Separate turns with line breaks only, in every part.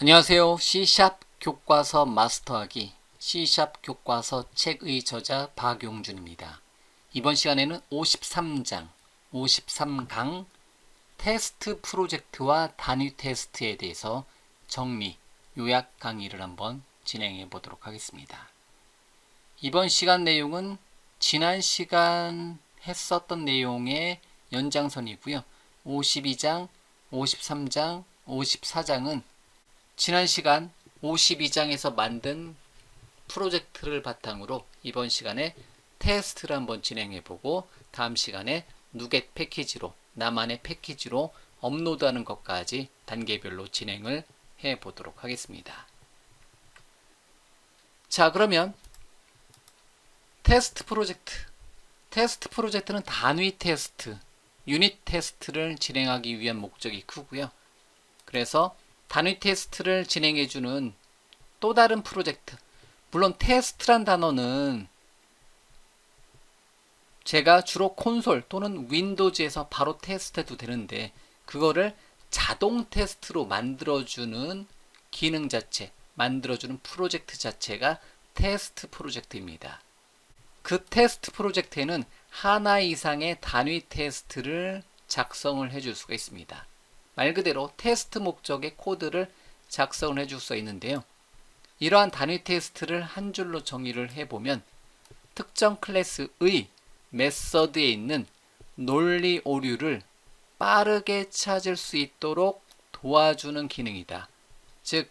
안녕하세요. C샵 교과서 마스터하기 C샵 교과서 책의 저자 박용준입니다. 이번 시간에는 53장, 53강 테스트 프로젝트와 단위 테스트에 대해서 정리, 요약 강의를 한번 진행해 보도록 하겠습니다. 이번 시간 내용은 지난 시간 했었던 내용의 연장선이고요. 52장, 53장, 54장은 지난 시간 52장에서 만든 프로젝트를 바탕으로 이번 시간에 테스트를 한번 진행해보고 다음 시간에 누겟 패키지로 나만의 패키지로 업로드하는 것까지 단계별로 진행을 해보도록 하겠습니다. 자, 그러면 테스트 프로젝트는 단위 테스트, 유닛 테스트를 진행하기 위한 목적이 크고요. 그래서 단위 테스트를 진행해주는 또 다른 프로젝트, 물론 테스트란 단어는 제가 주로 콘솔 또는 윈도우즈에서 바로 테스트해도 되는데 그거를 자동 테스트로 만들어주는 기능 자체, 만들어주는 프로젝트 자체가 테스트 프로젝트입니다. 그 테스트 프로젝트에는 하나 이상의 단위 테스트를 작성을 해줄 수가 있습니다. 말 그대로 테스트 목적의 코드를 작성을 해줄 수 있는데요. 이러한 단위 테스트를 한 줄로 정의를 해보면 특정 클래스의 메서드에 있는 논리 오류를 빠르게 찾을 수 있도록 도와주는 기능이다. 즉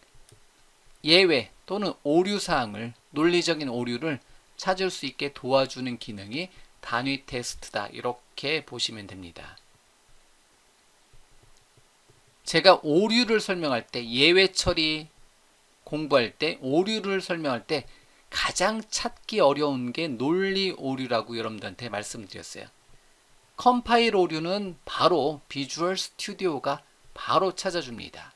예외 또는 오류사항을, 논리적인 오류를 찾을 수 있게 도와주는 기능이 단위 테스트다. 이렇게 보시면 됩니다. 제가 오류를 설명할 때, 예외 처리 공부할 때, 오류를 설명할 때 가장 찾기 어려운 게 논리 오류라고 여러분들한테 말씀드렸어요. 컴파일 오류는 바로 비주얼 스튜디오가 바로 찾아줍니다.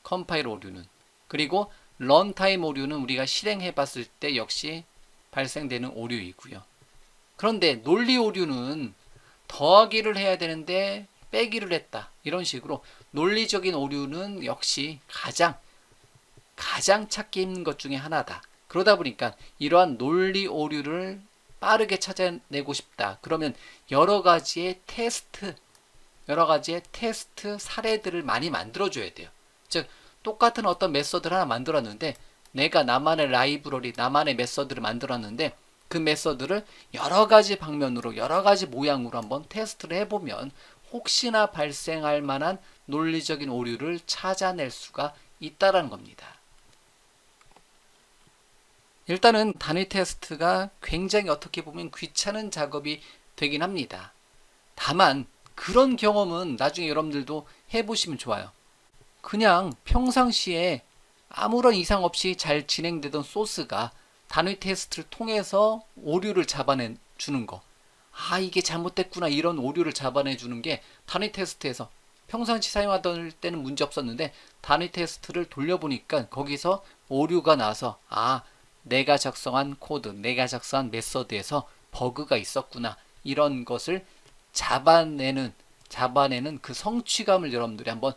컴파일 오류는. 그리고 런타임 오류는 우리가 실행해 봤을 때 역시 발생되는 오류이고요. 그런데 논리 오류는 더하기를 해야 되는데 빼기를 했다. 이런 식으로 논리적인 오류는 역시 가장 찾기 힘든 것 중에 하나다. 그러다 보니까 이러한 논리 오류를 빠르게 찾아내고 싶다. 그러면 여러 가지의 테스트 사례들을 많이 만들어줘야 돼요. 즉 똑같은 어떤 메서드를 하나 만들었는데 내가 나만의 라이브러리, 나만의 메서드를 만들었는데 그 메서드를 여러 가지 방면으로, 여러 가지 모양으로 한번 테스트를 해보면 혹시나 발생할 만한 논리적인 오류를 찾아낼 수가 있다는 겁니다. 일단은 단위 테스트가 굉장히 어떻게 보면 귀찮은 작업이 되긴 합니다. 다만 그런 경험은 나중에 여러분들도 해보시면 좋아요. 그냥 평상시에 아무런 이상 없이 잘 진행되던 소스가 단위 테스트를 통해서 오류를 잡아내 주는 거. 아, 이게 잘못됐구나. 이런 오류를 잡아내 주는 게 단위 테스트에서 평상시 사용하던 때는 문제 없었는데 단위 테스트를 돌려보니까 거기서 오류가 나서 내가 작성한 코드, 내가 작성한 메서드에서 버그가 있었구나. 이런 것을 잡아내는 그 성취감을 여러분들이 한번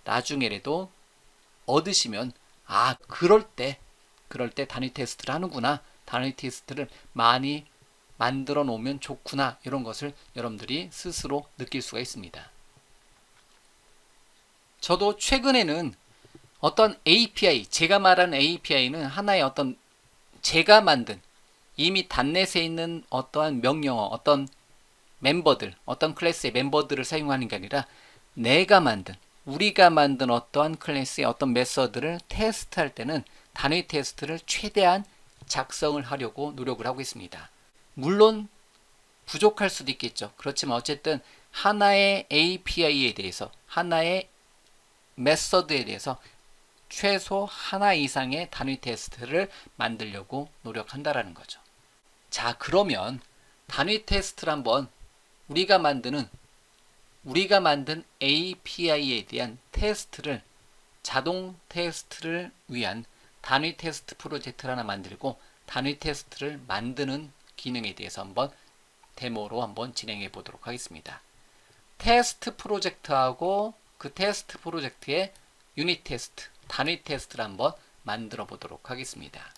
나중에라도 얻으시면 그럴 때 단위 테스트를 하는구나. 단위 테스트를 많이 만들어 놓으면 좋구나. 이런 것을 여러분들이 스스로 느낄 수가 있습니다. 저도 최근에는 어떤 API, 제가 말하는 API는 하나의 어떤 제가 만든 이미 단넷에 있는 어떠한 명령어, 어떤 멤버들, 어떤 클래스의 멤버들을 사용하는 게 아니라 우리가 만든 어떠한 클래스의 어떤 메서드를 테스트할 때는 단위 테스트를 최대한 작성을 하려고 노력을 하고 있습니다. 물론 부족할 수도 있겠죠. 그렇지만 어쨌든 하나의 API에 대해서, 하나의 메서드에 대해서 최소 하나 이상의 단위 테스트를 만들려고 노력한다라는 거죠. 자, 그러면 단위 테스트를 한번 우리가 만든 API에 대한 테스트를, 자동 테스트를 위한 단위 테스트 프로젝트를 하나 만들고 단위 테스트를 만드는 기능에 대해서 한번 데모로 한번 진행해 보도록 하겠습니다. 테스트 프로젝트하고 그 테스트 프로젝트의 유닛 테스트, 단위 테스트를 한번 만들어 보도록 하겠습니다.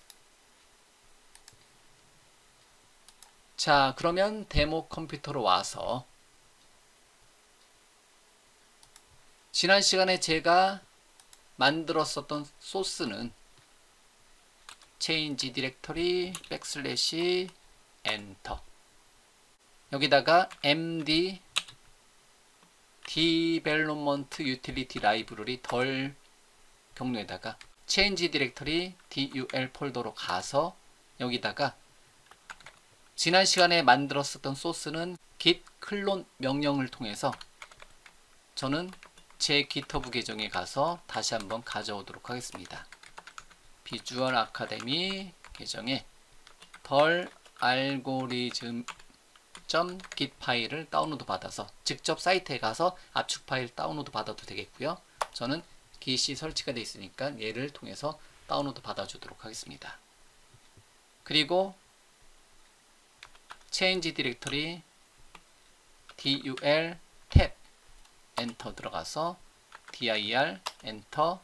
자, 그러면 데모 컴퓨터로 와서 지난 시간에 제가 만들었었던 소스는 change 디렉터리 백슬래시 엔터, 여기다가 md development utility library 덜 경로에다가 change 디렉터리 dul 폴더로 가서 여기다가 지난 시간에 만들었었던 소스는 git 클론 명령을 통해서 저는 제 GitHub 계정에 가서 다시 한번 가져오도록 하겠습니다. 비주얼 아카데미 계정에 덜 알고리즘 .git 파일을 다운로드 받아서 직접 사이트에 가서 압축 파일 다운로드 받아도 되겠고요. 저는 git이 설치가 되어 있으니까 얘를 통해서 다운로드 받아주도록 하겠습니다. 그리고 change 디렉터리 dul 탭 엔터 들어가서 dir 엔터,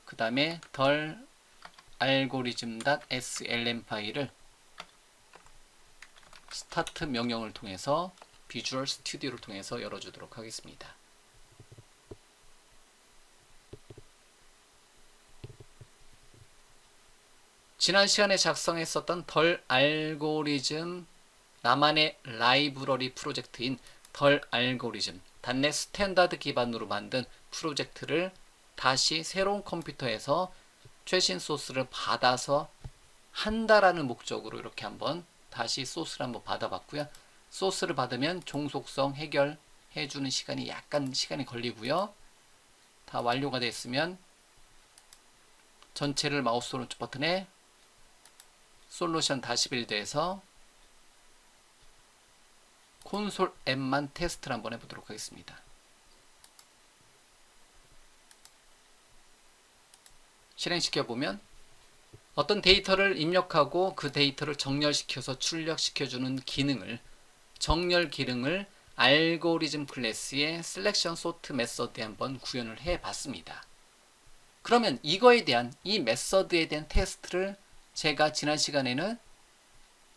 그 다음에 덜 algorithm.slm 파일을 스타트 명령을 통해서 비주얼 스튜디오를 통해서 열어주도록 하겠습니다. 지난 시간에 작성했었던 덜 알고리즘 나만의 라이브러리 프로젝트인 덜 알고리즘 .NET 스탠다드 기반으로 만든 프로젝트를 다시 새로운 컴퓨터에서 최신 소스를 받아서 한다라는 목적으로 이렇게 한번 다시 소스를 한번 받아봤고요. 소스를 받으면 종속성 해결해주는 시간이 약간 걸리고요. 다 완료가 됐으면 전체를 마우스 오른쪽 버튼에 솔루션 다시 빌드해서 콘솔 M만 테스트를 한번 해보도록 하겠습니다. 실행시켜보면 어떤 데이터를 입력하고 그 데이터를 정렬시켜서 출력시켜주는 기능을, 정렬 기능을 알고리즘 클래스의 셀렉션 소트 메서드에 한번 구현을 해봤습니다. 그러면 이거에 대한, 이 메서드에 대한 테스트를 제가 지난 시간에는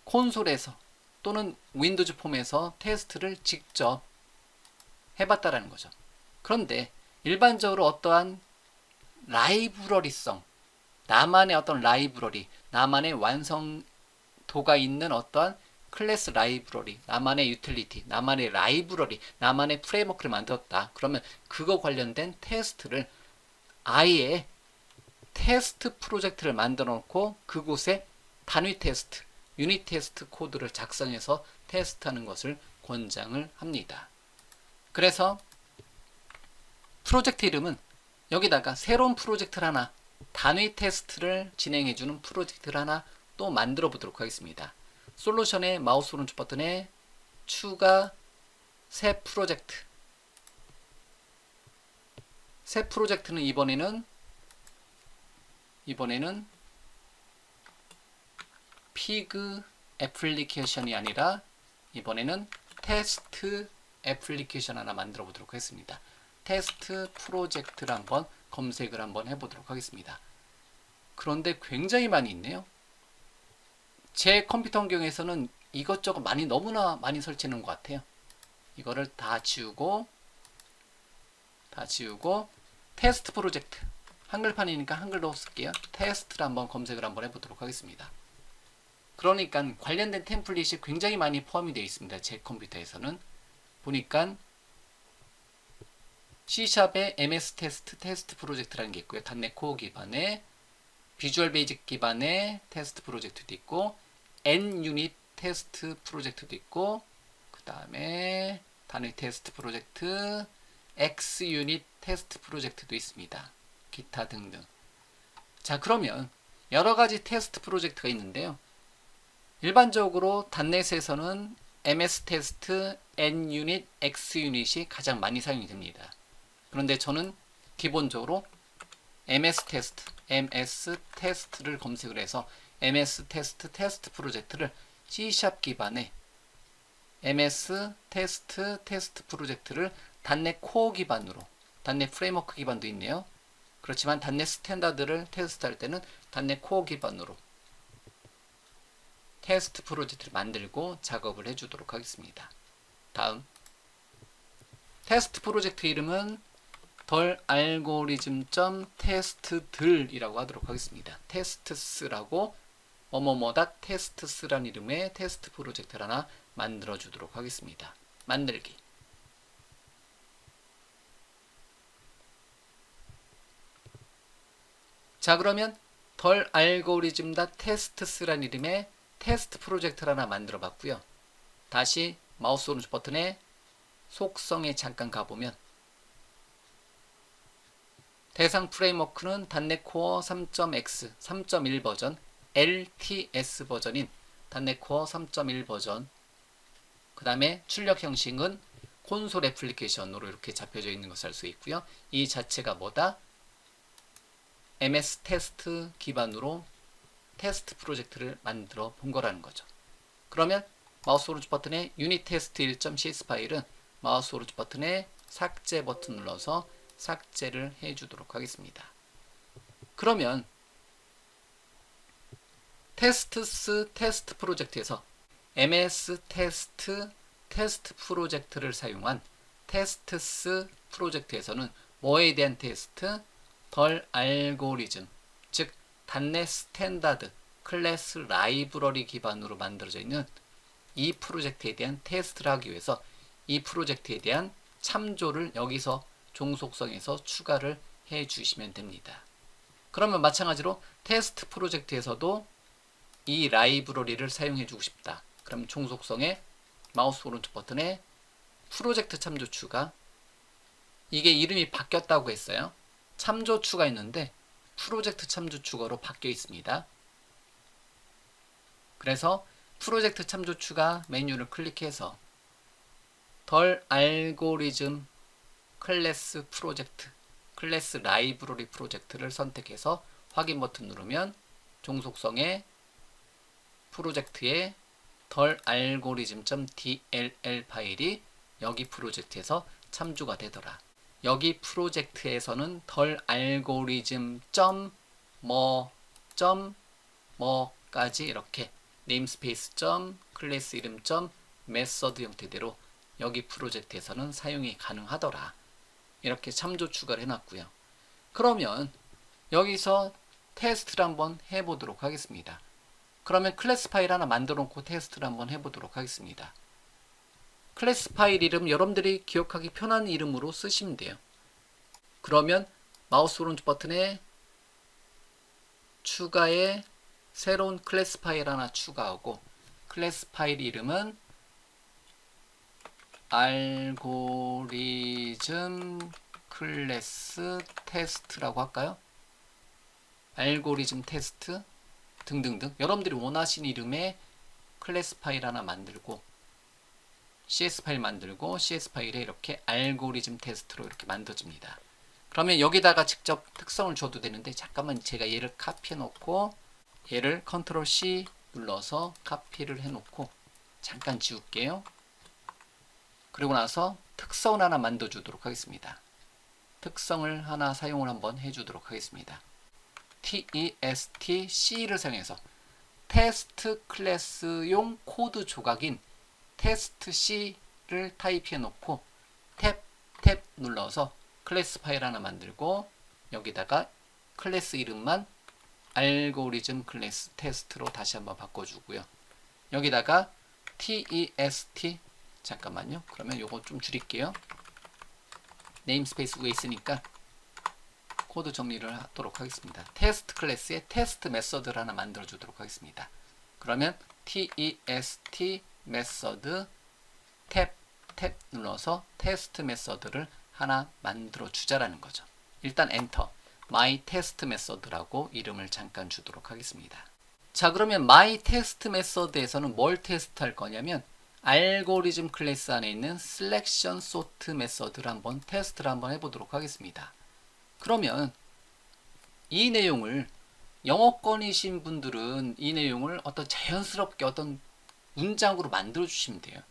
콘솔에서 또는 윈도우즈 폼에서 테스트를 직접 해봤다라는 거죠. 그런데 일반적으로 어떠한 라이브러리성, 나만의 어떤 라이브러리, 나만의 완성도가 있는 어떠한 클래스 라이브러리, 나만의 유틸리티, 나만의 라이브러리, 나만의 프레임워크를 만들었다. 그러면 그거 관련된 테스트를 아예 테스트 프로젝트를 만들어 놓고 그곳에 단위 테스트, 유닛 테스트 코드를 작성해서 테스트하는 것을 권장을 합니다. 그래서 프로젝트 이름은 여기다가 새로운 프로젝트를 하나, 단위 테스트를 진행해주는 프로젝트를 하나 또 만들어 보도록 하겠습니다. 솔루션의 마우스 오른쪽 버튼에 추가 새 프로젝트. 새 프로젝트는 이번에는 피그 애플리케이션이 아니라 이번에는 테스트 애플리케이션 하나 만들어 보도록 하겠습니다. 테스트 프로젝트를 한번 검색을 한번 해보도록 하겠습니다. 그런데 굉장히 많이 있네요. 제 컴퓨터 환경에서는 이것저것 너무나 많이 설치하는 것 같아요. 이거를 다 지우고 테스트 프로젝트, 한글판이니까 한글로 쓸게요. 테스트를 한번 검색을 한번 해보도록 하겠습니다. 그러니까 관련된 템플릿이 굉장히 많이 포함이 되어 있습니다. 제 컴퓨터에서는 보니까 C샵의 MS 테스트 프로젝트라는 게 있고요. .NET 코어 기반의 비주얼 베이직 기반의 테스트 프로젝트도 있고 N유닛 테스트 프로젝트도 있고 그 다음에 단위 테스트 프로젝트, X유닛 테스트 프로젝트도 있습니다. 기타 등등. 자, 그러면 여러 가지 테스트 프로젝트가 있는데요. 일반적으로 .NET에서는 MS 테스트, N유닛, X유닛이 가장 많이 사용이 됩니다. 그런데 저는 기본적으로 MS 테스트를 검색을 해서 MS 테스트 프로젝트를 C샵 기반의 MS 테스트 프로젝트를 .NET 코어 기반으로 .NET 프레임워크 기반도 있네요. 그렇지만 .NET 스탠다드를 테스트할 때는 .NET 코어 기반으로 테스트 프로젝트를 만들고 작업을 해주도록 하겠습니다. 다음 테스트 프로젝트 이름은 덜 알고리즘.테스트들이라고 하도록 하겠습니다. 테스트스라고 뭐뭐뭐다 테스트스란 이름의 테스트 프로젝트를 하나 만들어 주도록 하겠습니다. 만들기. 자, 그러면 덜 알고리즘.테스트스란 이름의 테스트 프로젝트를 하나 만들어 봤고요. 다시 마우스 오른쪽 버튼에 속성에 잠깐 가보면 대상 프레임워크는 .NET 코어 3.x 3.1 버전 LTS 버전인 .NET 코어 3.1 버전, 그 다음에 출력 형식은 콘솔 애플리케이션으로 이렇게 잡혀져 있는 것을 알 수 있고요. 이 자체가 뭐다? MS 테스트 기반으로 테스트 프로젝트를 만들어 본 거라는 거죠. 그러면 마우스 오른쪽 버튼에 유닛 테스트 1.cs 파일은 마우스 오른쪽 버튼에 삭제 버튼 눌러서 삭제를 해주도록 하겠습니다. 그러면 테스트스 테스트 프로젝트에서 MS 테스트 프로젝트를 사용한 테스트스 프로젝트에서는 뭐에 대한 테스트? 덜 알고리즘, 즉 .NET 스탠다드 클래스 라이브러리 기반으로 만들어져 있는 이 프로젝트에 대한 테스트를 하기 위해서 이 프로젝트에 대한 참조를 여기서 종속성에서 추가를 해 주시면 됩니다. 그러면 마찬가지로 테스트 프로젝트에서도 이 라이브러리를 사용해 주고 싶다. 그럼 종속성에 마우스 오른쪽 버튼에 프로젝트 참조 추가, 이게 이름이 바뀌었다고 했어요. 참조 추가 있는데 프로젝트 참조 추가로 바뀌어 있습니다. 그래서 프로젝트 참조 추가 메뉴를 클릭해서 덜 알고리즘 클래스 프로젝트, 클래스 라이브러리 프로젝트를 선택해서 확인 버튼 누르면 종속성에 프로젝트에 덜 알고리즘.dll 파일이 여기 프로젝트에서 참조가 되더라. 여기 프로젝트에서는 덜 알고리즘 뭐까지 이렇게 네임스페이스 클래스 이름 메서드 형태대로 여기 프로젝트에서는 사용이 가능하더라. 이렇게 참조 추가를 해놨고요. 그러면 여기서 테스트를 한번 해보도록 하겠습니다. 그러면 클래스 파일 하나 만들어 놓고 테스트를 한번 해보도록 하겠습니다. 클래스 파일 이름 여러분들이 기억하기 편한 이름으로 쓰시면 돼요. 그러면 마우스 오른쪽 버튼에 추가에 새로운 클래스 파일 하나 추가하고 클래스 파일 이름은 알고리즘 클래스 테스트라고 할까요? 알고리즘 테스트 등등등 여러분들이 원하시는 이름의 클래스 파일 하나 만들고 CS 파일 만들고 CS 파일에 이렇게 알고리즘 테스트로 이렇게 만들어집니다. 그러면 여기다가 직접 특성을 줘도 되는데 잠깐만 제가 얘를 카피해 놓고 얘를 컨트롤 C 눌러서 카피를 해 놓고 잠깐 지울게요. 그리고 나서 특성을 하나 만들어 주도록 하겠습니다. 특성을 하나 사용을 한번 해 주도록 하겠습니다. TEST-C를 사용해서 테스트 클래스용 코드 조각인 테스트 C를 타입해 놓고 탭 눌러서 클래스 파일 하나 만들고 여기다가 클래스 이름만 알고리즘 클래스 테스트로 다시 한번 바꿔주고요. 여기다가 TEST 잠깐만요. 그러면 요거 좀 줄일게요. 네임스페이스 위에 있으니까 코드 정리를 하도록 하겠습니다. 테스트 클래스에 테스트 메서드를 하나 만들어 주도록 하겠습니다. 그러면 TEST 메서드 탭 눌러서 테스트 메서드를 하나 만들어 주자라는 거죠. 일단 엔터 my test method라고 이름을 잠깐 주도록 하겠습니다. 자, 그러면 my test method에서는 뭘 테스트할 거냐면 알고리즘 클래스 안에 있는 selection sort 메서드를 한번 테스트를 한번 해보도록 하겠습니다. 그러면 이 내용을 영어권이신 분들은 이 내용을 어떤 자연스럽게 어떤 문장으로 만들어 주시면 돼요.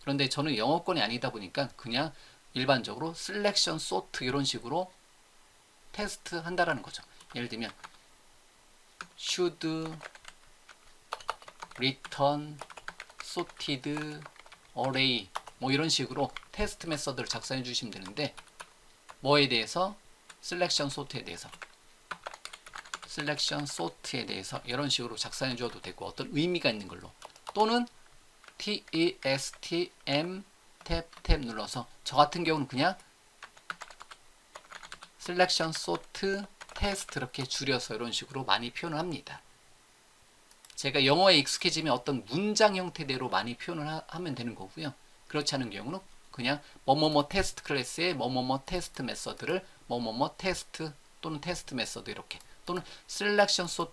그런데 저는 영어권이 아니다 보니까 그냥 일반적으로 selection sort 이런 식으로 테스트 한다라는 거죠. 예를 들면 should, return, sorted, array 뭐 이런 식으로 테스트 메서드를 작성해 주시면 되는데 뭐에 대해서? selection sort에 대해서 selection sort에 대해서 이런 식으로 작성해 줘도 되고 어떤 의미가 있는 걸로 또는 testm 탭 눌러서 저 같은 경우는 그냥 selection sort test 이렇게 줄여서 이런 식으로 많이 표현을 합니다. 제가 영어에 익숙해지면 어떤 문장 형태대로 많이 표현을 하면 되는 거고요. 그렇지 않은 경우는 그냥 뭐뭐뭐 테스트 클래스의 뭐뭐뭐 테스트 메서드를 뭐뭐뭐 테스트 또는 테스트 메서드 이렇게 또는 selection sort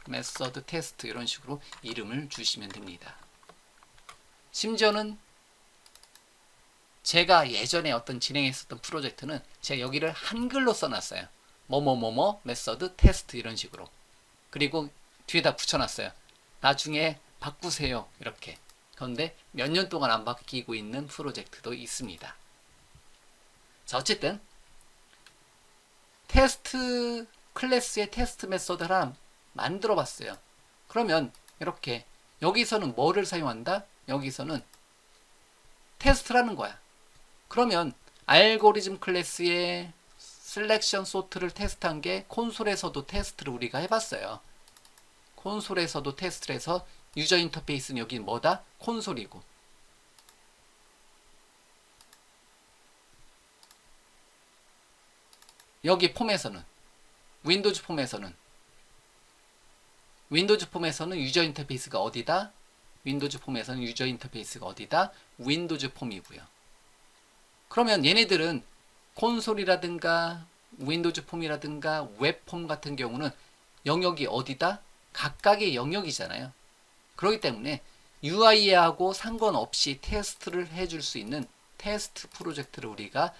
메서드 테스트 이런 식으로 이름을 주시면 됩니다. 심지어는 제가 예전에 어떤 진행했었던 프로젝트는 제가 여기를 한글로 써놨어요. 뭐뭐뭐뭐 메서드 테스트 이런 식으로. 그리고 뒤에다 붙여놨어요. 나중에 바꾸세요 이렇게. 그런데 몇 년 동안 안 바뀌고 있는 프로젝트도 있습니다. 자, 어쨌든 테스트 클래스의 테스트 메서드 하나 만들어 봤어요. 그러면 이렇게 여기서는 뭐를 사용한다? 여기서는 테스트라는 거야. 그러면 알고리즘 클래스의 셀렉션 소트를 테스트한 게 콘솔에서도 테스트를 우리가 해봤어요. 콘솔에서도 테스트를 해서 유저 인터페이스는 여기 뭐다? 콘솔이고 여기 폼에서는 윈도우즈 폼에서는 유저 인터페이스가 어디다? 윈도우즈 폼에서는 유저 인터페이스가 어디다? 윈도우즈 폼이고요. 그러면 얘네들은 콘솔이라든가 윈도우즈 폼이라든가 웹폼 같은 경우는 영역이 어디다? 각각의 영역이잖아요. 그렇기 때문에 UI하고 상관없이 테스트를 해줄 수 있는 테스트 프로젝트를 우리가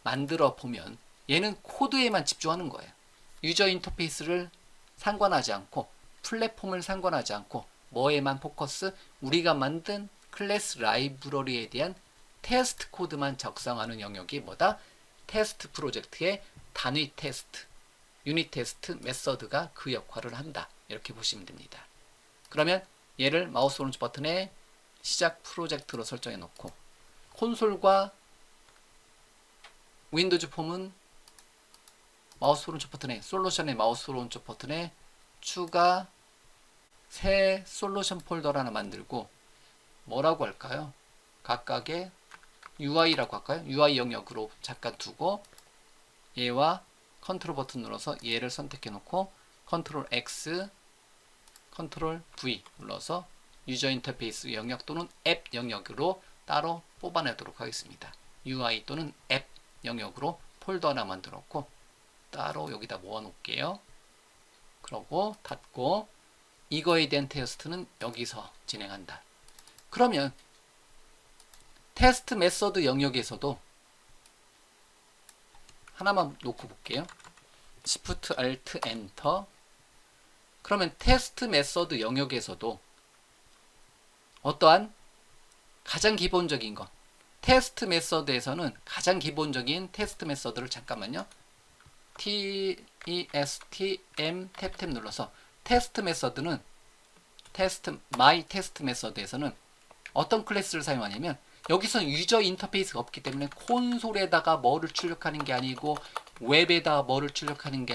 만들어 보면 얘는 코드에만 집중하는 거예요. 유저 인터페이스를 상관하지 않고 플랫폼을 상관하지 않고 뭐에만 포커스? 우리가 만든 클래스 라이브러리에 대한 테스트 코드만 작성하는 영역이 뭐다? 테스트 프로젝트의 단위 테스트, 유닛 테스트 메서드가 그 역할을 한다. 이렇게 보시면 됩니다. 그러면 얘를 마우스 오른쪽 버튼에 시작 프로젝트로 설정해 놓고 콘솔과 윈도우즈 폼은 마우스 오른쪽 버튼에 솔루션의 마우스 오른쪽 버튼에 추가 새 솔루션 폴더를 하나 만들고 뭐라고 할까요? 각각의 UI라고 할까요? UI 영역으로 잠깐 두고 얘와 컨트롤 버튼 눌러서 얘를 선택해 놓고 컨트롤 X, 컨트롤 V 눌러서 유저 인터페이스 영역 또는 앱 영역으로 따로 뽑아내도록 하겠습니다. UI 또는 앱 영역으로 폴더 하나 만들었고 따로 여기다 모아 놓을게요. 그러고 닫고 이거에 대한 테스트는 여기서 진행한다. 그러면 테스트 메서드 영역에서도 하나만 놓고 볼게요. Shift Alt Enter. 그러면 테스트 메서드 영역에서도 어떠한 가장 기본적인 것 테스트 메서드에서는 가장 기본적인 테스트 메서드를 잠깐만요. testm 탭 눌러서 테스트 메서드는 my 테스트 메서드에서는 어떤 클래스를 사용하냐면 여기서는 유저 인터페이스가 없기 때문에 콘솔에다가 뭐를 출력하는 게 아니고 웹에다가 뭐를 출력하는 게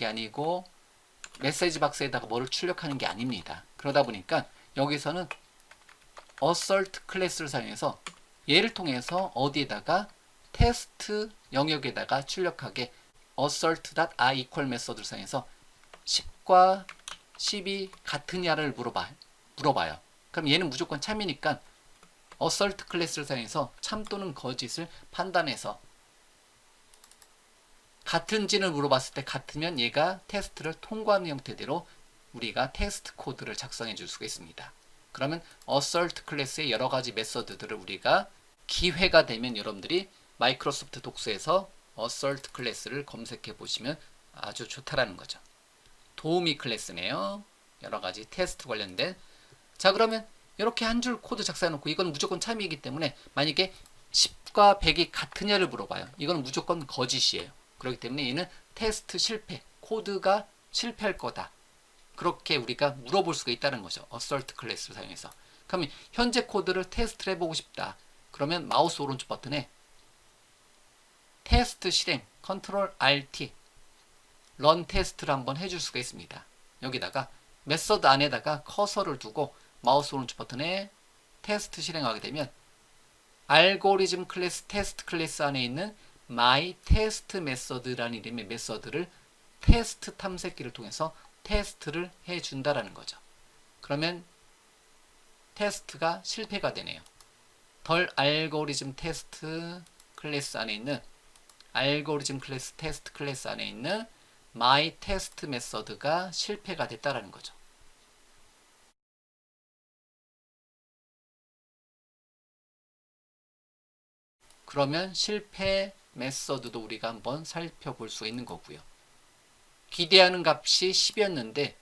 아니고 메시지 박스에다가 뭐를 출력하는 게 아닙니다. 그러다 보니까 여기서는 assert 클래스를 사용해서 얘를 통해서 어디에다가 테스트 영역에다가 출력하게 assert.i equal 메서드를 사용해서 10과 10이 같으냐를 물어봐요. 그럼 얘는 무조건 참이니까 assert 클래스를 사용해서 참 또는 거짓을 판단해서 같은지를 물어봤을 때 같으면 얘가 테스트를 통과하는 형태대로 우리가 테스트 코드를 작성해 줄 수가 있습니다. 그러면 assert 클래스의 여러 가지 메서드들을 우리가 기회가 되면 여러분들이 마이크로소프트 독스에서 assert 클래스를 검색해 보시면 아주 좋다라는 거죠. 도우미 클래스네요. 여러 가지 테스트 관련된. 자, 그러면 이렇게 한 줄 코드 작성해 놓고 이건 무조건 참이기 때문에 만약에 10과 100이 같으냐를 물어봐요. 이건 무조건 거짓이에요. 그렇기 때문에 얘는 테스트 실패, 코드가 실패할 거다. 그렇게 우리가 물어볼 수가 있다는 거죠. assert 클래스를 사용해서. 그러면 현재 코드를 테스트를 해보고 싶다. 그러면 마우스 오른쪽 버튼에 테스트 실행, 컨트롤 RT, 런 테스트를 한번 해줄 수가 있습니다. 여기다가 메서드 안에다가 커서를 두고 마우스 오른쪽 버튼에 테스트 실행하게 되면 알고리즘 클래스 테스트 클래스 안에 있는 my test method라는 이름의 메서드를 테스트 탐색기를 통해서 테스트를 해준다라는 거죠. 그러면 테스트가 실패가 되네요. 덜 알고리즘 테스트 클래스 안에 있는 알고리즘 클래스 테스트 클래스 안에 있는 my test 메서드가 실패가 됐다라는 거죠. 그러면 실패 메서드도 우리가 한번 살펴볼 수 있는 거고요. 기대하는 값이 10이었는데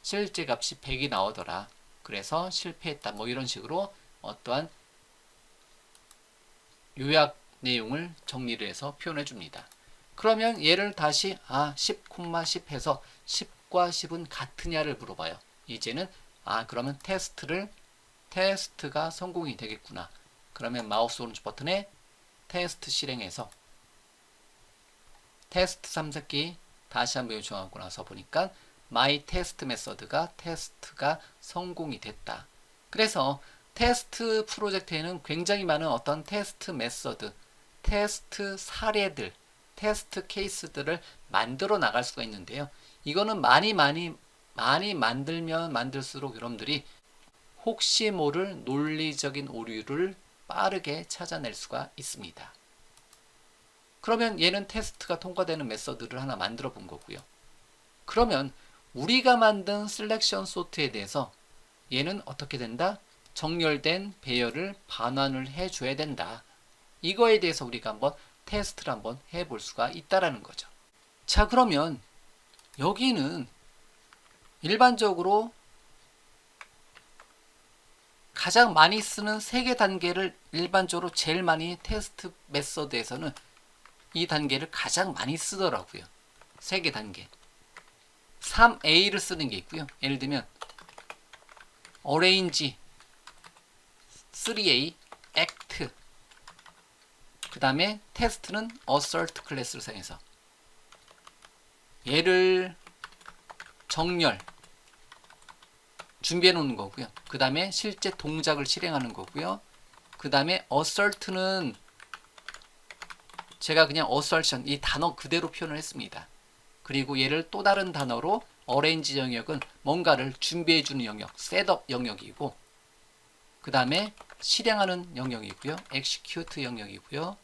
실제 값이 100이 나오더라. 그래서 실패했다. 뭐 이런 식으로 어떠한 요약 내용을 정리를 해서 표현해 줍니다. 그러면 얘를 다시 10, 10 해서 10과 10은 같으냐를 물어봐요. 이제는 그러면 테스트가 성공이 되겠구나. 그러면 마우스 오른쪽 버튼에 테스트 실행해서 테스트 탐색기 다시 한번 요청하고 나서 보니까 my test 메서드가 테스트가 성공이 됐다. 그래서 테스트 프로젝트에는 굉장히 많은 어떤 테스트 메서드, 테스트 사례들, 테스트 케이스들을 만들어 나갈 수가 있는데요. 이거는 많이 만들면 만들수록 여러분들이 혹시 모를 논리적인 오류를 빠르게 찾아낼 수가 있습니다. 그러면 얘는 테스트가 통과되는 메서드를 하나 만들어 본 거고요. 그러면 우리가 만든 셀렉션 소트에 대해서 얘는 어떻게 된다? 정렬된 배열을 반환을 해줘야 된다. 이거에 대해서 우리가 한번 테스트를 한번 해볼 수가 있다라는 거죠. 자, 그러면 여기는 일반적으로 가장 많이 쓰는 3개 단계를 일반적으로 제일 많이 테스트 메서드에서는 이 단계를 가장 많이 쓰더라고요. 3개 단계. 3A를 쓰는 게 있고요. 예를 들면 arrange, 3A, act. 그 다음에 테스트는 assert 클래스를 사용해서 얘를 정렬, 준비해 놓는 거고요. 그 다음에 실제 동작을 실행하는 거고요. 그 다음에 assert는 제가 그냥 assertion 이 단어 그대로 표현을 했습니다. 그리고 얘를 또 다른 단어로 arrange 영역은 뭔가를 준비해 주는 영역, 셋업 영역이고, 그 다음에 실행하는 영역이고요. execute 영역이고요.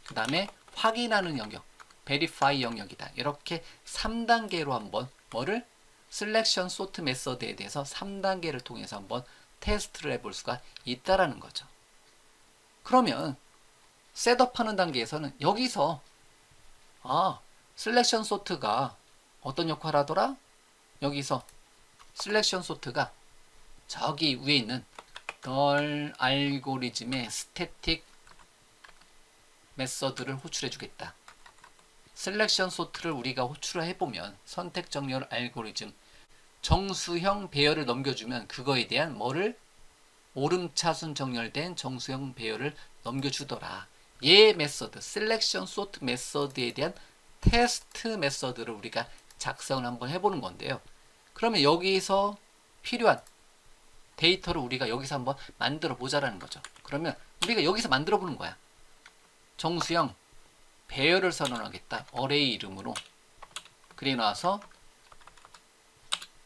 그 다음에 확인하는 영역, verify 영역이다. 이렇게 3단계로 한번 뭐를 셀렉션 소트 메서드에 대해서 3단계를 통해서 한번 테스트를 해볼 수가 있다라는 거죠. 그러면 셋업하는 단계에서는 여기서 셀렉션 소트가 어떤 역할을 하더라? 여기서 셀렉션 소트가 저기 위에 있는 널 알고리즘의 스태틱 메서드를 호출해 주겠다. 셀렉션 소트를 우리가 호출을 해보면 선택 정렬 알고리즘 정수형 배열을 넘겨주면 그거에 대한 뭐를 오름차순 정렬된 정수형 배열을 넘겨주더라. 얘 메서드 셀렉션 소트 메서드에 대한 테스트 메서드를 우리가 작성을 한번 해보는 건데요. 그러면 여기서 필요한 데이터를 우리가 여기서 한번 만들어 보자라는 거죠. 그러면 우리가 여기서 만들어 보는 거야. 정수형 배열을 선언하겠다. 어레이 이름으로. 그리고 나서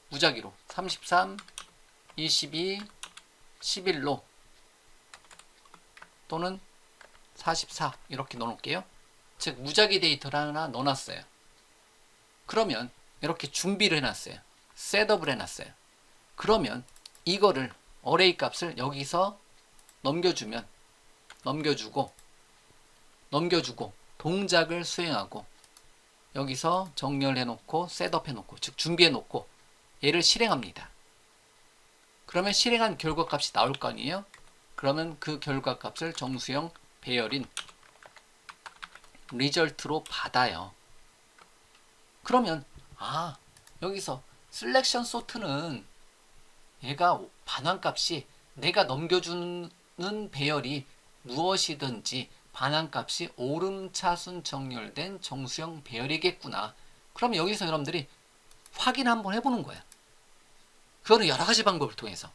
무작위로 33, 22, 11로 또는 44 이렇게 넣어놓을게요. 즉 무작위 데이터를 하나 넣어놨어요. 그러면 이렇게 준비를 해놨어요. 셋업을 해놨어요. 그러면 이거를 어레이 값을 여기서 넘겨주고 동작을 수행하고 여기서 정렬해놓고 셋업해놓고 즉 준비해놓고 얘를 실행합니다. 그러면 실행한 결과값이 나올 거 아니에요? 그러면 그 결과값을 정수형 배열인 result로 받아요. 그러면 여기서 selection sort는 얘가 반환값이 내가 넘겨주는 배열이 무엇이든지 반환값이 오름차순 정렬된 정수형 배열이겠구나. 그럼 여기서 여러분들이 확인 한번 해보는 거야. 그거는 여러 가지 방법을 통해서.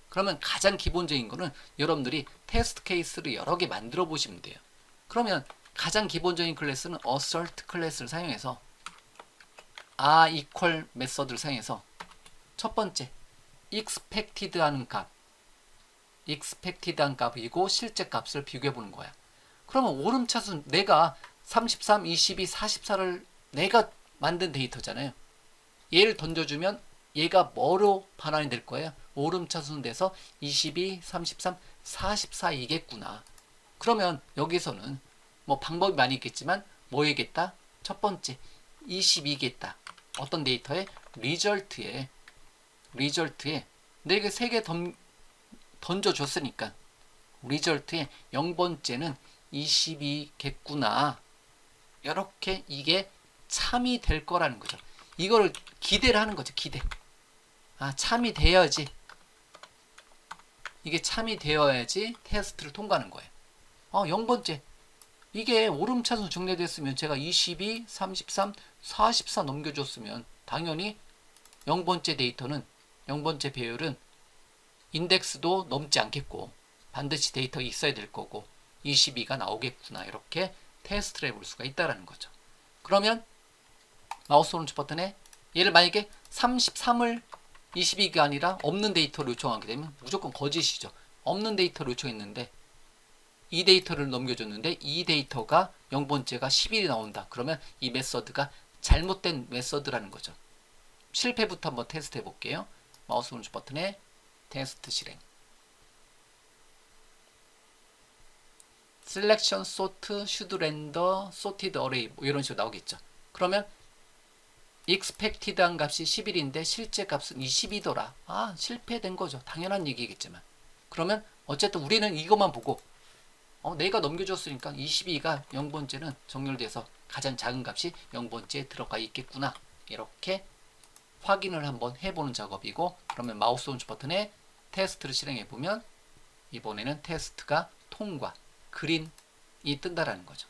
그러면 가장 기본적인 거는 여러분들이 테스트 케이스를 여러 개 만들어 보시면 돼요. 그러면 가장 기본적인 클래스는 assert 클래스를 사용해서 equal 메서드를 사용해서 첫 번째 expected 하는 값이고 실제 값을 비교해 보는 거야. 그러면 오름차순 내가 33, 22, 44를 내가 만든 데이터잖아요. 얘를 던져주면 얘가 뭐로 반환이 될 거예요? 오름차순 돼서 22, 33, 44이겠구나. 그러면 여기서는 뭐 방법이 많이 있겠지만 뭐이겠다? 첫 번째 22겠다. 어떤 데이터에? 리절트에 내게 3개 던져줬으니까 리절트에 0번째는 22겠구나. 이렇게 이게 참이 될 거라는 거죠. 이거를 기대를 하는 거죠. 기대. 참이 돼야지. 이게 참이 되어야지 테스트를 통과하는 거예요. 0번째. 이게 오름차순 정렬됐으면 제가 22, 33, 44 넘겨줬으면 당연히 0번째 데이터는 0번째 배열은 인덱스도 넘지 않겠고 반드시 데이터가 있어야 될 거고 22가 나오겠구나. 이렇게 테스트를 해볼 수가 있다는 거죠. 그러면 마우스 오른쪽 버튼에 얘를 만약에 33을 22가 아니라 없는 데이터를 요청하게 되면 무조건 거짓이죠. 없는 데이터를 요청했는데 이 데이터를 넘겨줬는데 이 데이터가 0번째가 11이 나온다. 그러면 이 메서드가 잘못된 메서드라는 거죠. 실패부터 한번 테스트 해볼게요. 마우스 오른쪽 버튼에 테스트 실행. selection sort, should render, sorted array 뭐 이런 식으로 나오겠죠. 그러면 expected 한 값이 11인데 실제 값은 22더라. 실패된 거죠. 당연한 얘기겠지만. 그러면 어쨌든 우리는 이것만 보고 내가 넘겨줬으니까 22가 0번째는 정렬돼서 가장 작은 값이 0번째에 들어가 있겠구나. 이렇게 확인을 한번 해보는 작업이고, 그러면 마우스 오른쪽 버튼에 테스트를 실행해보면 이번에는 테스트가 통과, 그린이 뜬다라는 거죠.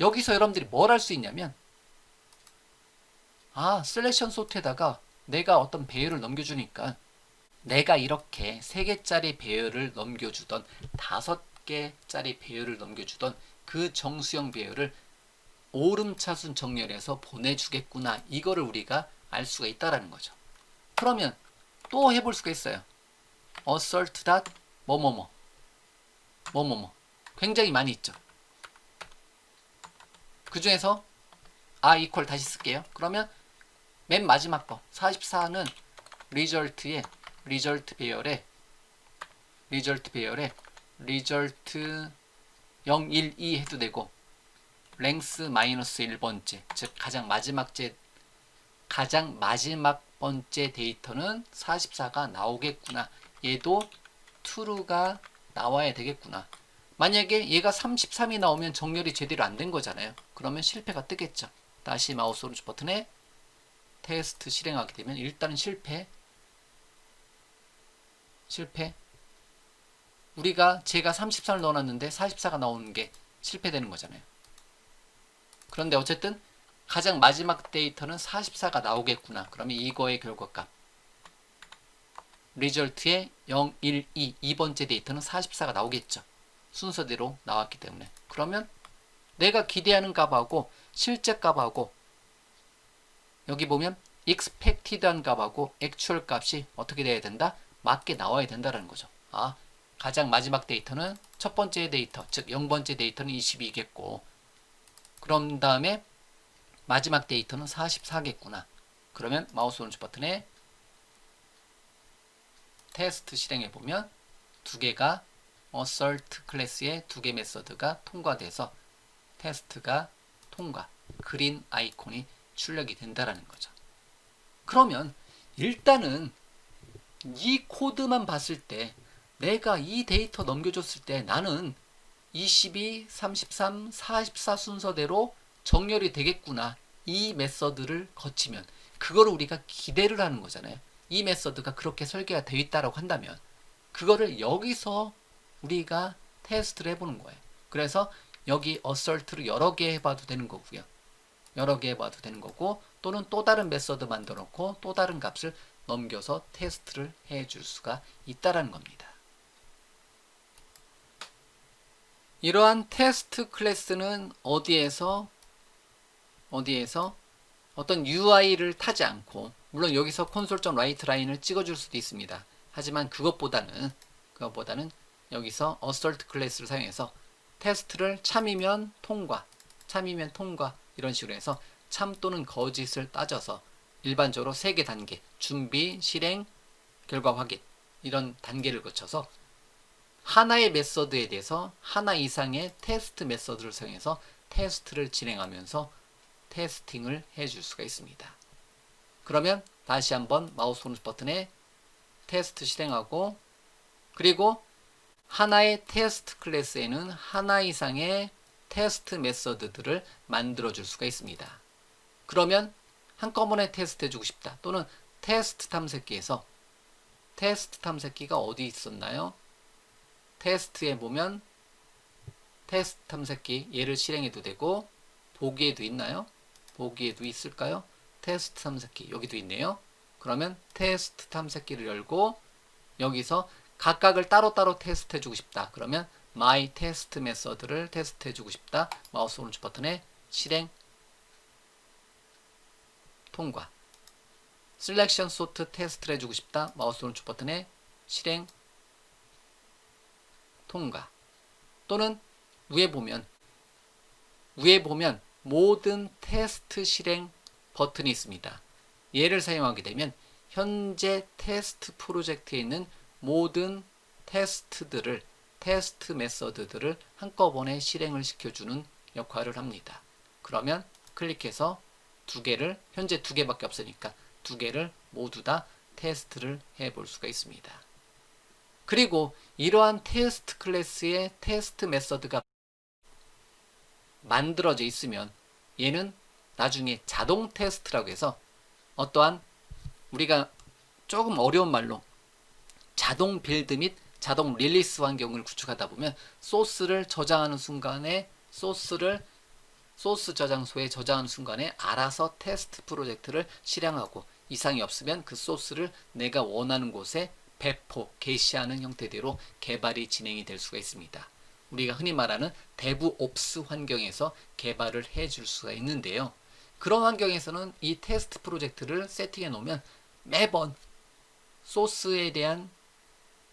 여기서 여러분들이 뭘 할 수 있냐면 셀렉션 소트에다가 내가 어떤 배열을 넘겨주니까 내가 이렇게 3개짜리 배열을 넘겨주던 5개짜리 배열을 넘겨주던 그 정수형 배열을 오름차순 정렬해서 보내주겠구나. 이거를 우리가 알 수가 있다라는 거죠. 그러면 또 해볼 수가 있어요. assert 뭐뭐뭐 굉장히 많이 있죠. 그 중에서 equal 다시 쓸게요. 그러면 맨 마지막 거 44는 result에 result 배열에 result 0, 1, 2 해도 되고 length 마이너스 1번째 즉 가장 마지막 번째 데이터는 44가 나오겠구나. 얘도 true가 나와야 되겠구나. 만약에 얘가 33이 나오면 정렬이 제대로 안 된 거잖아요. 그러면 실패가 뜨겠죠. 다시 마우스 오른쪽 버튼에 테스트 실행하게 되면 일단은 실패. 제가 33을 넣어놨는데 44가 나오는 게 실패되는 거잖아요. 그런데 어쨌든 가장 마지막 데이터는 44가 나오겠구나. 그러면 이거의 결과값 리절트의 0, 1, 2 2번째 데이터는 44가 나오겠죠. 순서대로 나왔기 때문에. 그러면 내가 기대하는 값하고 실제 값하고 여기 보면 expected한 값하고 actual 값이 어떻게 돼야 된다? 맞게 나와야 된다는 거죠. 가장 마지막 데이터는 첫 번째 데이터, 즉 0번째 데이터는 22겠고 그런 다음에 마지막 데이터는 44겠구나. 그러면 마우스 오른쪽 버튼에 테스트 실행해 보면 두 개가 assert 클래스의 두 개 메서드가 통과돼서 테스트가 통과, 그린 아이콘이 출력이 된다라는 거죠. 그러면 일단은 이 코드만 봤을 때 내가 이 데이터 넘겨줬을 때 나는 22, 33, 44 순서대로 정렬이 되겠구나. 이 메서드를 거치면 그거를 우리가 기대를 하는 거잖아요. 이 메서드가 그렇게 설계가 되어 있다라고 한다면 그거를 여기서 우리가 테스트를 해보는 거예요. 그래서 여기 assert를 여러 개 해봐도 되는 거고요. 여러 개 해봐도 되는 거고 또는 또 다른 메서드 만들어 놓고 또 다른 값을 넘겨서 테스트를 해줄 수가 있다라는 겁니다. 이러한 테스트 클래스는 어디에서 어떤 UI를 타지 않고 물론 여기서 console.write 라인을 찍어줄 수도 있습니다. 하지만 그것보다는 여기서 assert 클래스를 사용해서 테스트를 참이면 통과 이런 식으로 해서 참 또는 거짓을 따져서 일반적으로 3개 단계 준비, 실행, 결과 확인 이런 단계를 거쳐서 하나의 메서드에 대해서 하나 이상의 테스트 메서드를 사용해서 테스트를 진행하면서 테스팅을 해줄 수가 있습니다. 그러면 다시 한번 마우스 오른쪽 버튼에 테스트 실행하고 그리고 하나의 테스트 클래스에는 하나 이상의 테스트 메서드들을 만들어 줄 수가 있습니다. 그러면 한꺼번에 테스트 해주고 싶다 또는 테스트 탐색기에서 테스트 탐색기가 어디 있었나요? 테스트에 보면 테스트 탐색기 얘를 실행해도 되고 보기에도 있나요? 보기에도 있을까요? 테스트 탐색기 여기도 있네요. 그러면 테스트 탐색기를 열고 여기서 각각을 따로따로 테스트 해주고 싶다. 그러면 my test 메서드를 테스트 해주고 싶다. 마우스 오른쪽 버튼에 실행 통과 selection sort 테스트를 해주고 싶다. 마우스 오른쪽 버튼에 실행 통과 또는 위에 보면 모든 테스트 실행 버튼이 있습니다. 얘를 사용하게 되면 현재 테스트 프로젝트에 있는 모든 테스트 메서드들을 한꺼번에 실행을 시켜주는 역할을 합니다. 그러면 클릭해서 현재 2개밖에 없으니까 2개를 모두 다 테스트를 해볼 수가 있습니다. 그리고 이러한 테스트 클래스의 테스트 메서드가 만들어져 있으면 얘는 나중에 자동 테스트라고 해서 어떠한 우리가 조금 어려운 말로 자동 빌드 및 자동 릴리스 환경을 구축하다 보면 소스를 저장하는 순간에 소스 저장소에 저장하는 순간에 알아서 테스트 프로젝트를 실행하고 이상이 없으면 그 소스를 내가 원하는 곳에 배포, 게시하는 형태대로 개발이 진행이 될 수가 있습니다. 우리가 흔히 말하는 데브옵스 환경에서 개발을 해줄 수가 있는데요. 그런 환경에서는 이 테스트 프로젝트를 세팅해 놓으면 매번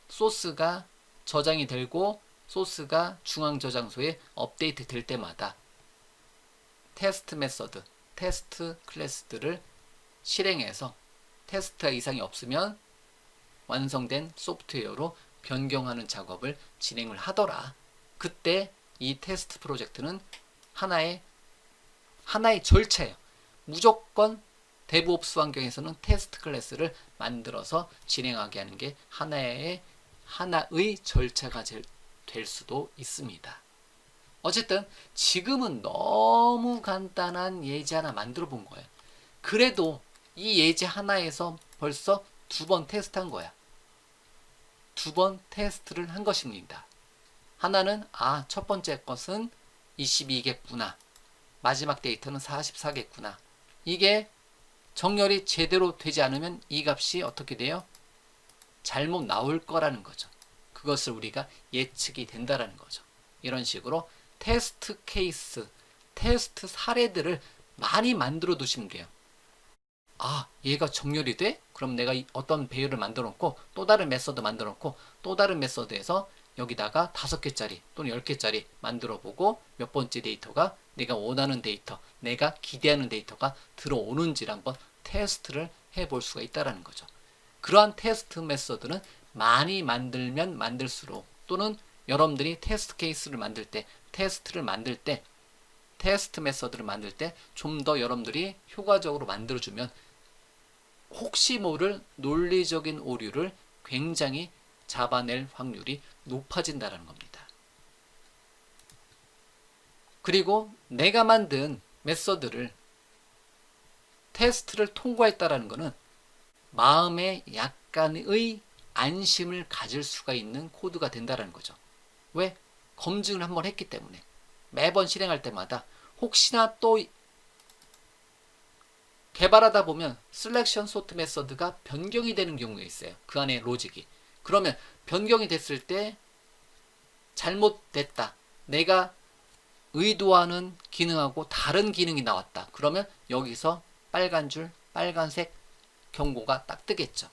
소스가 저장이 되고 소스가 중앙 저장소에 업데이트 될 때마다 테스트 메서드, 테스트 클래스들을 실행해서 테스트가 이상이 없으면 완성된 소프트웨어로 변경하는 작업을 진행을 하더라. 그때 이 테스트 프로젝트는 하나의 절차예요. 무조건 데브옵스 환경에서는 테스트 클래스를 만들어서 진행하게 하는 게 하나의 절차가 될 수도 있습니다. 어쨌든 지금은 너무 간단한 예제 하나 만들어 본 거예요. 그래도 이 예제 하나에서 벌써 2번 테스트한 거야. 2번 테스트를 한 것입니다. 하나는 첫 번째 것은 22겠구나. 마지막 데이터는 44겠구나. 이게 정렬이 제대로 되지 않으면 이 값이 어떻게 돼요? 잘못 나올 거라는 거죠. 그것을 우리가 예측이 된다라는 거죠. 이런 식으로 테스트 케이스, 테스트 사례들을 많이 만들어 두시면 돼요. 얘가 정렬이 돼? 그럼 내가 어떤 배열을 만들어 놓고 또 다른 메서드 만들어 놓고 또 다른 메서드에서 여기다가 5개짜리 또는 10개짜리 만들어 보고 몇 번째 데이터가 내가 원하는 데이터, 내가 기대하는 데이터가 들어오는지를 한번 테스트를 해볼 수가 있다는 거죠. 그러한 테스트 메서드는 많이 만들면 만들수록 또는 여러분들이 테스트 케이스를 만들 때, 테스트 메서드를 만들 때 좀 더 여러분들이 효과적으로 만들어주면 혹시 모를 논리적인 오류를 굉장히 잡아낼 확률이 높아진다는 겁니다. 그리고 내가 만든 메서드를 테스트를 통과했다라는 것은 마음에 약간의 안심을 가질 수가 있는 코드가 된다는 거죠. 왜? 검증을 한번 했기 때문에. 매번 실행할 때마다 혹시나 또 개발하다 보면 셀렉션 소트 메서드가 변경이 되는 경우가 있어요. 그 안에 로직이. 그러면 변경이 됐을 때 잘못됐다. 내가 의도하는 기능하고 다른 기능이 나왔다. 그러면 여기서 빨간 줄, 빨간색 경고가 딱 뜨겠죠.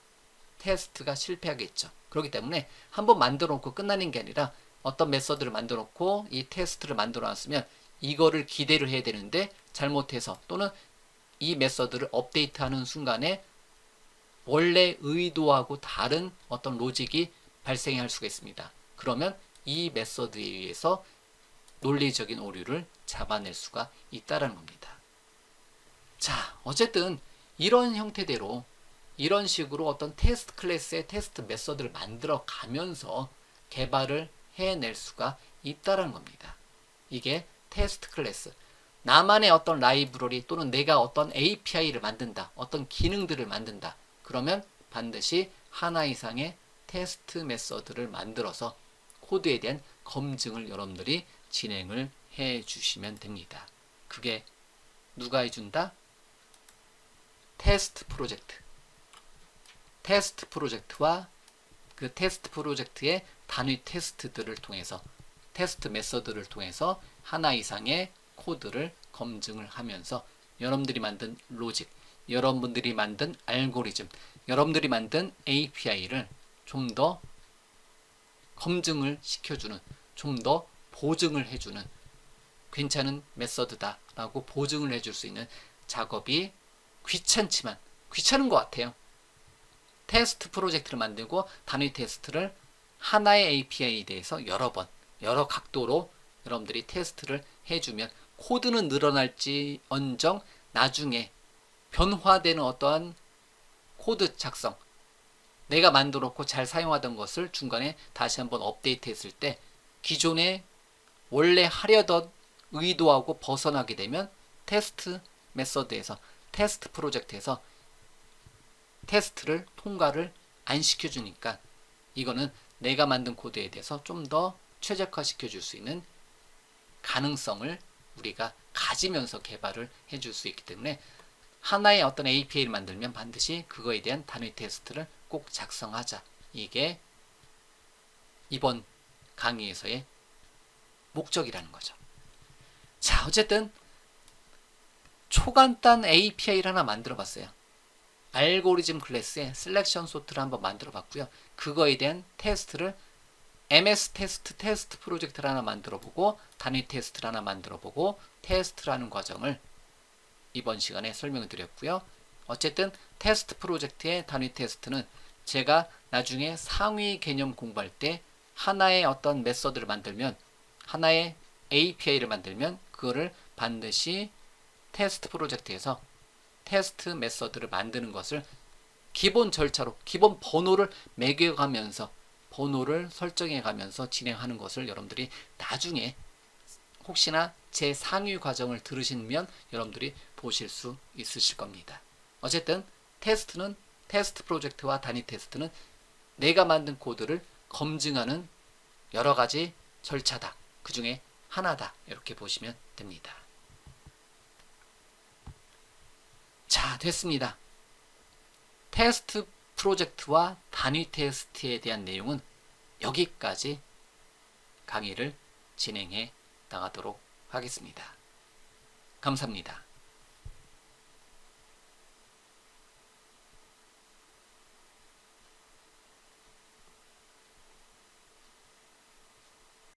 테스트가 실패하겠죠. 그렇기 때문에 한번 만들어 놓고 끝나는 게 아니라 어떤 메서드를 만들어 놓고 이 테스트를 만들어 놨으면 이거를 기대를 해야 되는데 잘못해서 또는 이 메서드를 업데이트하는 순간에 원래 의도하고 다른 어떤 로직이 발생할 수가 있습니다. 그러면 이 메서드에 의해서 논리적인 오류를 잡아낼 수가 있다는 겁니다. 자, 어쨌든 이런 형태대로 이런 식으로 어떤 테스트 클래스의 테스트 메서드를 만들어 가면서 개발을 해낼 수가 있다는 겁니다. 이게 테스트 클래스. 나만의 어떤 라이브러리 또는 내가 어떤 API를 만든다. 어떤 기능들을 만든다. 그러면 반드시 하나 이상의 테스트 메서드를 만들어서 코드에 대한 검증을 여러분들이 진행을 해 주시면 됩니다. 그게 누가 해준다? 테스트 프로젝트. 테스트 프로젝트와 그 테스트 프로젝트의 단위 테스트들을 통해서 테스트 메서드를 통해서 하나 이상의 코드를 검증을 하면서 여러분들이 만든 로직, 여러분들이 만든 알고리즘, 여러분들이 만든 API를 좀 더 검증을 시켜주는, 좀 더 보증을 해주는 괜찮은 메서드다 라고 보증을 해줄 수 있는 작업이 귀찮지만 귀찮은 것 같아요. 테스트 프로젝트를 만들고 단위 테스트를 하나의 API에 대해서 여러 번, 여러 각도로 여러분들이 테스트를 해주면 코드는 늘어날지 언정 나중에 변화되는 어떠한 코드 작성, 내가 만들었고 잘 사용하던 것을 중간에 다시 한번 업데이트 했을 때 기존에 원래 하려던 의도하고 벗어나게 되면 테스트 메서드에서 테스트 프로젝트에서 테스트를 통과를 안 시켜주니까 이거는 내가 만든 코드에 대해서 좀 더 최적화시켜 줄 수 있는 가능성을 우리가 가지면서 개발을 해줄 수 있기 때문에 하나의 어떤 API를 만들면 반드시 그거에 대한 단위 테스트를 꼭 작성하자. 이게 이번 강의에서의 목적이라는 거죠. 자, 어쨌든 초간단 API를 하나 만들어 봤어요. 알고리즘 클래스의 셀렉션 소트를 한번 만들어 봤고요. 그거에 대한 테스트를 MS 테스트 프로젝트를 하나 만들어 보고 단위 테스트를 하나 만들어 보고 테스트라는 과정을 이번 시간에 설명을 드렸고요. 어쨌든 테스트 프로젝트의 단위 테스트는 제가 나중에 상위 개념 공부할 때 하나의 어떤 메서드를 만들면 하나의 API를 만들면 그거를 반드시 테스트 프로젝트에서 테스트 메서드를 만드는 것을 기본 절차로 기본 번호를 매겨가면서 번호를 설정해 가면서 진행하는 것을 여러분들이 나중에 혹시나 제 상위 과정을 들으시면 여러분들이 보실 수 있으실 겁니다. 어쨌든 테스트는 테스트 프로젝트와 단위 테스트는 내가 만든 코드를 검증하는 여러 가지 절차다. 그 중에 하나다. 이렇게 보시면 됩니다. 자, 됐습니다. 테스트 프로젝트와 단위 테스트에 대한 내용은 여기까지 강의를 진행해 나가도록 하겠습니다. 감사합니다.